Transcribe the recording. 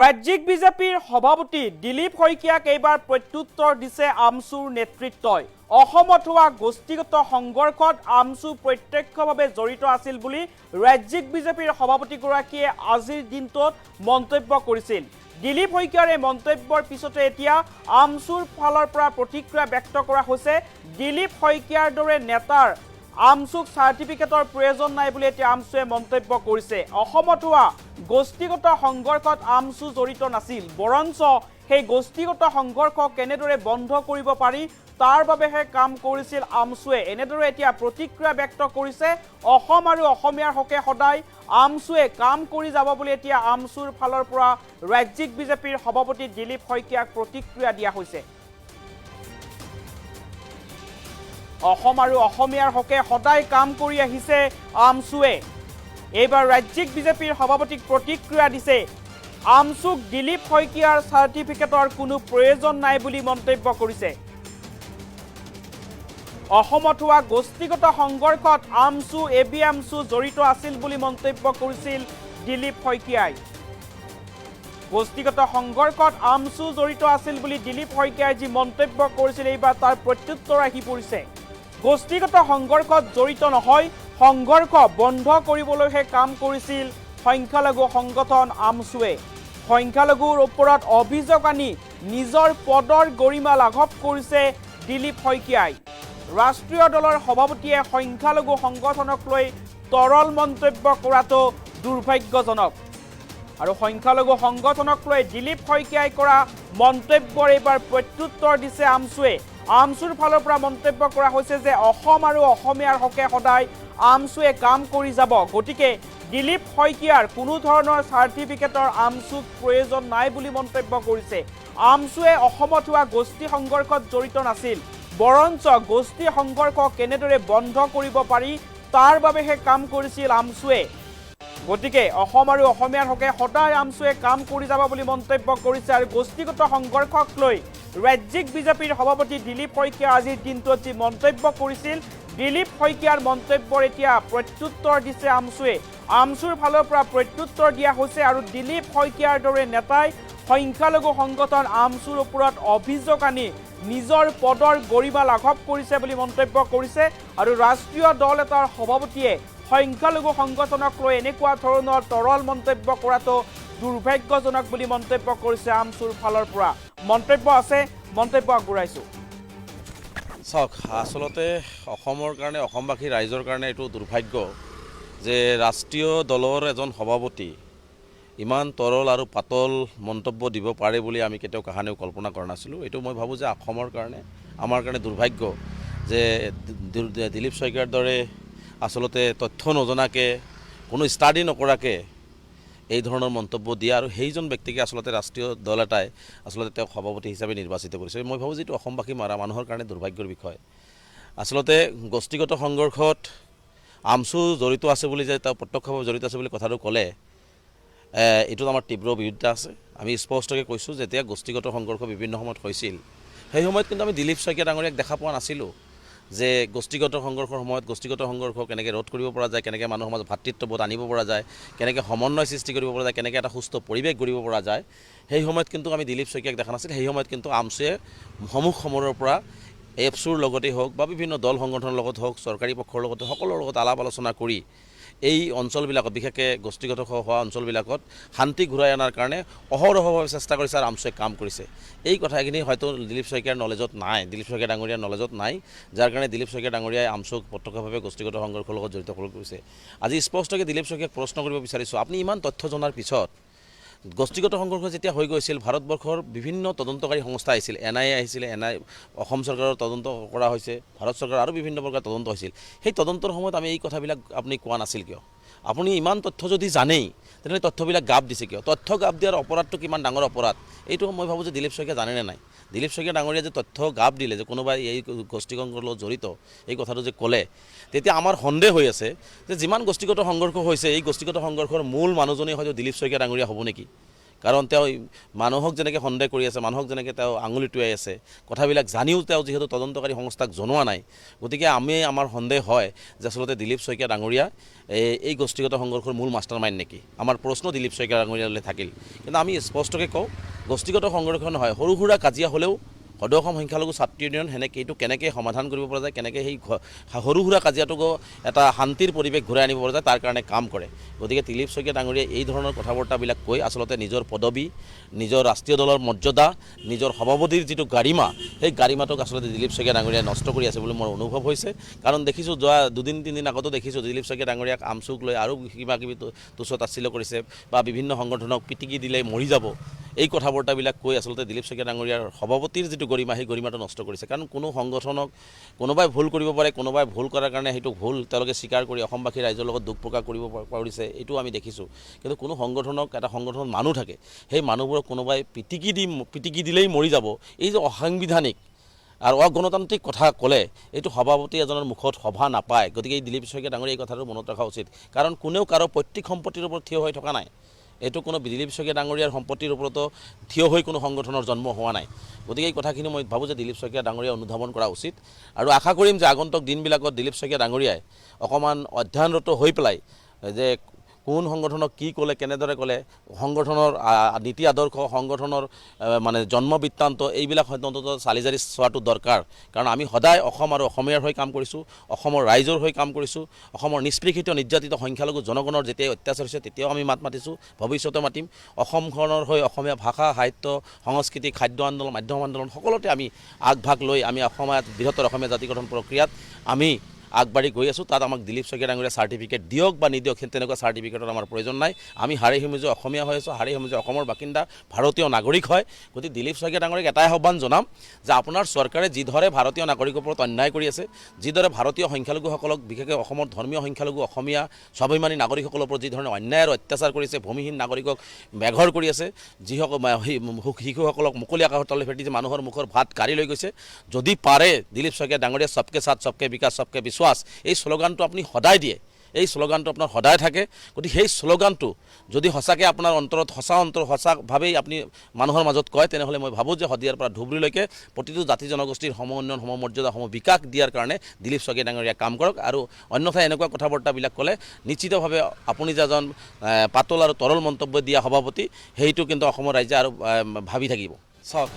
ৰাজ্যিক বিজেপিৰ সভাপতি দিলীপ শইকীয়াক এইবাৰ প্ৰত্যুত্তৰ দিছে আমছুৰ নেতৃত্বই। অসমত হোৱা গোষ্ঠীগত সংঘৰ্ষত আমছু প্ৰত্যক্ষভাৱে জড়িত আছিল বুলি ৰাজ্যিক বিজেপিৰ সভাপতিগৰাকীয়ে আজিৰ দিনটোত মন্তব্য কৰিছিল। দিলীপ শইকীয়াৰ এই মন্তব্যৰ পিছতে এতিয়া আমছুৰ ফালৰ পৰা প্ৰতিক্ৰিয়া ব্যক্ত কৰা হৈছে। দিলীপ শইকীয়াৰ দৰে নেতাৰ আমছুক চাৰ্টিফিকেটৰ প্ৰয়োজন নাই বুলি এতিয়া আমছুৱে মন্তব্য কৰিছে। অসমত হোৱা গোষ্ঠীগত সংঘৰ্ষত আমছু জড়িত নাছিল, বৰঞ্চ সেই গোষ্ঠীগত সংঘৰ্ষ কেনেদৰে বন্ধ কৰিব পাৰি তাৰ বাবেহে কাম কৰিছিল আমছুৱে। এনেদৰে এতিয়া প্ৰতিক্ৰিয়া ব্যক্ত কৰিছে। অসম আৰু অসমীয়াৰ হকে সদায় আমছুৱে কাম কৰি যাব বুলি এতিয়া আমছুৰ ফালৰ পৰা ৰাজ্যিক বিজেপিৰ সভাপতি দিলীপ শইকীয়াক প্ৰতিক্ৰিয়া দিয়া হৈছে। অসম আৰু অসমীয়াৰ হকে সদায় কাম কৰি আহিছে আমছুৱে। এইবাৰ ৰাজ্যিক বিজেপিৰ সভাপতিক প্ৰতিক্ৰিয়া দিছে। আমছুক দিলীপ শইকীয়াৰ চাৰ্টিফিকেটৰ কোনো প্ৰয়োজন নাই বুলি মন্তব্য কৰিছে। অসমত হোৱা গোষ্ঠীগত সংঘৰ্ষত আমছু এবিএমছু জড়িত আছিল বুলি মন্তব্য কৰিছিল দিলীপ শইকীয়াই। গোষ্ঠীগত সংঘৰ্ষত আমছু জড়িত আছিল বুলি দিলীপ শইকীয়াই যি মন্তব্য কৰিছিল, এইবাৰ তাৰ প্ৰত্যুত্তৰ আহি পৰিছে। গোষ্ঠীগত সংঘৰ্ষত জড়িত নহয়, সংঘৰ্ষ বন্ধ কৰিবলৈহে কাম কৰিছিল সংখ্যালঘু সংগঠন আমছুৱে। সংখ্যালঘুৰ ওপৰত অভিযোগ আনি নিজৰ পদৰ গৰিমা লাঘৱ কৰিছে দিলীপ শইকীয়াই। ৰাষ্ট্ৰীয় দলৰ সভাপতিয়ে সংখ্যালঘু সংগঠনক লৈ তৰল মন্তব্য কৰাটো দুৰ্ভাগ্যজনক। আৰু সংখ্যালঘু সংগঠনক লৈ দিলীপ শইকীয়াই কৰা মন্তব্যৰ এইবাৰ প্ৰত্যুত্তৰ দিছে আমছুৱে। আমছুৰ ফালৰ পৰা মন্তব্য কৰা হৈছে যে অসম আৰু অসমীয়াৰ হকে সদায় আমছুৱে কাম কৰি যাব, গতিকে দিলীপ শইকীয়াৰ কোনো ধৰণৰ চাৰ্টিফিকেটৰ আমছুক প্ৰয়োজন নাই বুলি মন্তব্য কৰিছে। আমছুৱে অসমত হোৱা গোষ্ঠী সংঘৰ্ষত জড়িত নাছিল, বৰঞ্চ গোষ্ঠী সংঘৰ্ষ কেনেদৰে বন্ধ কৰিব পাৰি তাৰ বাবেহে কাম কৰিছিল আমছুৱে। গতিকে অসম আৰু অসমীয়াৰ হকে সদায় আমছুৱে কাম কৰি যাব বুলি মন্তব্য কৰিছে। আৰু গোষ্ঠীগত সংঘৰ্ষক লৈ ৰাজ্যিক বিজেপিৰ সভাপতি দিলীপ শইকীয়া আজিৰ দিনটোত যি মন্তব্য কৰিছিল, দিলীপ শইকীয়াৰ মন্তব্যৰ এতিয়া প্ৰত্যুত্তৰ দিছে আমছুৱে। আমছুৰ ফালৰ পৰা প্ৰত্যুত্তৰ দিয়া হৈছে। আৰু দিলীপ শইকীয়াৰ দৰে নেতাই সংখ্যালঘু সংগঠন আমছুৰ ওপৰত অভিযোগ আনি নিজৰ পদৰ গৰিমা লাঘৱ কৰিছে বুলি মন্তব্য কৰিছে। আৰু ৰাষ্ট্ৰীয় দল এটাৰ সভাপতিয়ে সংখ্যালঘু সংগঠনক লৈ এনেকুৱা ধৰণৰ তৰল মন্তব্য কৰাটো দুৰ্ভাগ্যজনক বুলি মন্তব্য কৰিছে আমছুৰ ফালৰ পৰা। মন্তব্য আছে, মন্তব্য আগবঢ়াইছোঁ। চাওক, আচলতে অসমৰ কাৰণে, অসমবাসী ৰাইজৰ কাৰণে এইটো দুৰ্ভাগ্য যে ৰাষ্ট্ৰীয় দলৰ এজন সভাপতি ইমান তৰল আৰু পাতল মন্তব্য দিব পাৰে বুলি আমি কেতিয়াও কাহানিও কল্পনা কৰা নাছিলোঁ। এইটো মই ভাবোঁ যে অসমৰ কাৰণে, আমাৰ কাৰণে দুৰ্ভাগ্য যে দিলীপ শইকীয়াৰ দৰে আচলতে তথ্য নজনাকৈ, কোনো ষ্টাডি নকৰাকৈ এই ধৰণৰ মন্তব্য দিয়া, আৰু সেইজন ব্যক্তিকে আচলতে ৰাষ্ট্ৰীয় দল এটাই আচলতে তেওঁক সভাপতি হিচাপে নিৰ্বাচিত কৰিছে। মই ভাবোঁ যে এইটো অসমবাসী মানুহৰ কাৰণে দুৰ্ভাগ্যৰ বিষয়। আচলতে গোষ্ঠীগত সংঘৰ্ষত আমছু জড়িত আছে বুলি যে তেওঁ প্ৰত্যক্ষভাৱে জড়িত আছে বুলি কথাটো ক'লে, এইটোত আমাৰ তীব্ৰ বিৰোধিতা আছে। আমি স্পষ্টকৈ কৈছোঁ, যেতিয়া গোষ্ঠীগত সংঘৰ্ষ বিভিন্ন সময়ত হৈছিল, সেই সময়ত কিন্তু আমি দিলীপ শইকীয়া ডাঙৰীয়াক দেখা পোৱা নাছিলোঁ যে গোষ্ঠীগত সংঘৰ্ষৰ সময়ত গোষ্ঠীগত সংঘৰ্ষ কেনেকৈ ৰোধ কৰিব পৰা যায়, কেনেকৈ মানুহৰ মাজত ভাতৃত্ববোধ আনিব পৰা যায়, কেনেকৈ সমন্বয় সৃষ্টি কৰিব পৰা যায়, কেনেকৈ এটা সুস্থ পৰিৱেশ গঢ়িব পৰা যায়, সেই সময়ত কিন্তু আমি দিলীপ শইকীয়াক দেখা নাছিল। সেই সময়ত কিন্তু আমছুৱে সমূহ সমৰৰ পৰা এপছুৰ লগতেই হওক বা বিভিন্ন দল সংগঠনৰ লগত হওক, চৰকাৰী পক্ষৰ লগতে সকলোৰ লগত আলাপ আলোচনা কৰি এই অঞ্চলবিলাকত, বিশেষকৈ গোষ্ঠীগত হোৱা অঞ্চলবিলাকত শান্তি ঘূৰাই অনাৰ কাৰণে অহৰহভাৱে চেষ্টা কৰিছে আৰু আমছুৱে কাম কৰিছে। এই কথাখিনি হয়তো দিলীপ শইকীয়াৰ নলেজত নাই, দিলীপ শইকীয়া ডাঙৰীয়াৰ নলেজত নাই, যাৰ কাৰণে দিলীপ শইকীয়া ডাঙৰীয়াই আমছুক প্ৰত্যক্ষভাৱে গোষ্ঠীগত সংঘৰ্ষৰ লগত জড়িত কৰি কৰিছে। আজি স্পষ্টকৈ দিলীপ শইকীয়াক প্ৰশ্ন কৰিব বিচাৰিছোঁ, আপুনি ইমান তথ্য জনাৰ পিছত গোষ্ঠীগত সংঘৰ্ষ যেতিয়া হৈ গৈছিল, ভাৰতবৰ্ষৰ বিভিন্ন তদন্তকাৰী সংস্থা আহিছিল, NIA আহিছিলে, অসম চৰকাৰৰ তদন্ত কৰা হৈছে, ভাৰত চৰকাৰৰ আৰু বিভিন্ন প্ৰকাৰ তদন্ত হৈছিল। সেই তদন্তৰ সময়ত আমি এই কথাবিলাক আপুনি কোৱা নাছিল কিয়? আপুনি ইমান তথ্য যদি জানেই, তেনেহ'লে তথ্যবিলাক গাপ দিছে কিয়? তথ্য গাপ দিয়াৰ অপৰাধটো কিমান ডাঙৰ অপৰাধ, এইটো মই ভাবোঁ যে দিলীপ শইকীয়া জানেনে নাই। দিলীপ শইকীয়া ডাঙৰীয়া যে তথ্য গাপ দিলে যে কোনোবাই এই গোষ্ঠী সংঘৰ্ষৰ লগত জড়িত, এই কথাটো যে ক'লে, তেতিয়া আমাৰ সন্দেহ হৈ আছে যে যিমান গোষ্ঠীগত সংঘৰ্ষ হৈছে, এই গোষ্ঠীগত সংঘৰ্ষৰ মূল মানুহজনেই হয়তো দিলীপ শইকীয়া ডাঙৰীয়া হ'ব নেকি? কাৰণ তেওঁ মানুহক যেনেকৈ সন্দেহ কৰি আছে, মানুহক যেনেকৈ তেওঁ আঙুলি টুৱাই আছে, কথাবিলাক জানিও তেওঁ যিহেতু তদন্তকাৰী সংস্থাক জনোৱা নাই, গতিকে আমাৰ সন্দেহ হয় যে আচলতে দিলীপ শইকীয়া ডাঙৰীয়া এই গোষ্ঠীগত সংঘৰ্ষৰ মূল মাষ্টাৰ মাইণ্ড নেকি। আমাৰ প্ৰশ্ন দিলীপ শইকীয়া ডাঙৰীয়ালৈ থাকিল, কিন্তু আমি স্পষ্টকৈ কওঁ গোষ্ঠীগত সংঘৰ্ষ নহয়, সৰু সুৰা কাজিয়া হ'লেও সদৌ অসম সংখ্যালঘু ছাত্ৰ ইউনিয়ন এইটো কেনেকৈ সমাধান কৰিব পৰা যায়, কেনেকৈ সেই সৰু সুৰা কাজিয়াটোকো এটা শান্তিৰ পৰিৱেশ ঘূৰাই আনিব পৰা যায় তাৰ কাৰণে কাম কৰে। গতিকে দিলীপ শইকীয়া ডাঙৰীয়াই এই ধৰণৰ কথা বাৰ্তাবিলাক কৈ আচলতে নিজৰ পদবী, নিজৰ ৰাষ্ট্ৰীয় দলৰ মৰ্যাদা, নিজৰ সভাপতিৰ যিটো গাৰিমা, সেই গাৰিমাটোক আচলতে দিলীপ শইকীয়া ডাঙৰীয়াই নষ্ট কৰি আছে বুলি মোৰ অনুভৱ হৈছে। কাৰণ দেখিছোঁ যোৱা 2-3 দিন আগতো দেখিছোঁ দিলীপ শইকীয়া ডাঙৰীয়াক আমচুক লৈ আৰু কিবা কিবি তুচ্ছ তাচ্ছিল্য কৰিছে বা বিভিন্ন সংগঠনক পিটিকি দিলে মৰি যাব, এই কথা বাৰ্তাবিলাক কৈ আচলতে দিলীপ শইকীয়া ডাঙৰীয়াৰ সভাপতিৰ যিটো গৰিমা, সেই গৰিমাটো নষ্ট কৰিছে। কাৰণ কোনো সংগঠনক কোনোবাই ভুল কৰিব পাৰে, কোনোবাই ভুল কৰাৰ কাৰণে সেইটো ভুল তেওঁলোকে স্বীকাৰ কৰি অসমবাসী ৰাইজৰ লগত দুখ প্ৰকাশ কৰিব পাৰিছে, এইটো আমি দেখিছোঁ। কিন্তু কোনো সংগঠনক এটা সংগঠনত মানুহ থাকে, সেই মানুহবোৰক কোনোবাই পিটিকি দিলেই মৰি যাব, এই যে অসাংবিধানিক আৰু অগণতান্ত্ৰিক কথা ক'লে এইটো সভাপতি এজনৰ মুখত সভা নাপায়। গতিকে এই দিলীপ শইকীয়া ডাঙৰীয়া এই কথাটো মনত ৰখা উচিত। কাৰণ কোনেও কাৰো পৈতৃক সম্পত্তিৰ ওপৰত থিয় হৈ থকা নাই, এইটো কোনো দিলীপ শইকীয়া ডাঙৰীয়াৰ সম্পত্তিৰ ওপৰতো থিয় হৈ কোনো সংগঠনৰ জন্ম হোৱা নাই। গতিকে এই কথাখিনি মই ভাবোঁ যে দিলীপ শইকীয়া ডাঙৰীয়াই অনুধাৱন কৰা উচিত। আৰু আশা কৰিম যে আগন্তুক দিনবিলাকত দিলীপ শইকীয়া ডাঙৰীয়াই অকণমান অধ্যয়নৰত হৈ পেলাই যে কোন সংগঠনক কি ক'লে, কেনেদৰে ক'লে, সংগঠনৰ নীতি আদৰ্শ, সংগঠনৰ মানে জন্ম বৃত্তান্ত, এইবিলাক অন্ততঃ চালি জাৰি চোৱাটো দৰকাৰ। কাৰণ আমি সদায় অসম আৰু অসমীয়াৰ হৈ কাম কৰিছোঁ, অসমৰ ৰাইজৰ হৈ কাম কৰিছোঁ, অসমৰ নিষ্পৃষিত নিৰ্যাতিত সংখ্যালঘু জনগণৰ যেতিয়াই অত্যাচাৰ হৈছে তেতিয়াও আমি মাত মাতিছোঁ, ভৱিষ্যতে মাতিম। অসমখনৰ হৈ অসমীয়া ভাষা, সাহিত্য, সংস্কৃতি, খাদ্য আন্দোলন, মাধ্যম আন্দোলন সকলোতে আমি আগভাগ লৈ আমি বৃহত্তৰ অসমীয়া জাতি গঠন প্ৰক্ৰিয়াত আমি আগবাঢ়ি গৈ আছোঁ। তাত আমাক দিলীপ শইকীয়া ডাঙৰীয়া চাৰ্টিফিকেট দিয়ক বা নিদিয়ক, তেনেকুৱা চাৰ্টিফিকেটৰ আমাৰ প্ৰয়োজন নাই। আমি হাড়ে হিমজে অসমীয়া হৈ আছোঁ, হাড়ে হিমজে অসমৰ বাসিন্দা, ভাৰতীয় নাগৰিক হয়। গতিকে দিলীপ শইকীয়া ডাঙৰীয়াক এটাই আহ্বান জনাম যে আপোনাৰ চৰকাৰে যিদৰে ভাৰতীয় নাগৰিকৰ ওপৰত অন্যায় কৰি আছে, যিদৰে ভাৰতীয় সংখ্যালঘুসকলক, বিশেষকৈ অসমৰ ধৰ্মীয় সংখ্যালঘু অসমীয়া স্বাভিমানী নাগৰিকসকলৰ ওপৰত যিধৰণে অন্যায় আৰু অত্যাচাৰ কৰিছে, ভূমিহীন নাগৰিকক বেঘৰ কৰি আছে, যিসকল শিশুসকলক মুকলি আকাশৰ তললৈ ফেটি যে মানুহৰ মুখৰ ভাত কাঢ়ি লৈ গৈছে, যদি পাৰে দিলীপ শইকীয়া ডাঙৰীয়া সবকে সাথ সবকে বিকাশ সবকে বিশ্বাস, এই শ্লোগানটো আপুনি সদায় দিয়ে, এই শ্লোগানটো আপোনাৰ সদায় থাকে। গতিকে সেই শ্লোগানটো যদি সঁচাকৈ আপোনাৰ অন্তৰত সঁচাভাৱেই আপুনি মানুহৰ মাজত কয়, তেনেহ'লে মই ভাবোঁ যে শদিয়াৰ পৰা ধুবুৰীলৈকে প্ৰতিটো জাতি জনগোষ্ঠীৰ সম উন্নয়ন, সম মৰ্যাদা, সম বিকাশ দিয়াৰ কাৰণে দিলীপ শইকীয়া ডাঙৰীয়াই কাম কৰক। আৰু অন্যথা এনেকুৱা কথা বাৰ্তাবিলাক ক'লে নিশ্চিতভাৱে আপুনি যে এজন পাতল আৰু তৰল মন্তব্য দিয়া সভাপতি, সেইটো কিন্তু অসমৰ ৰাইজে আৰু ভাবি থাকিব। চাওক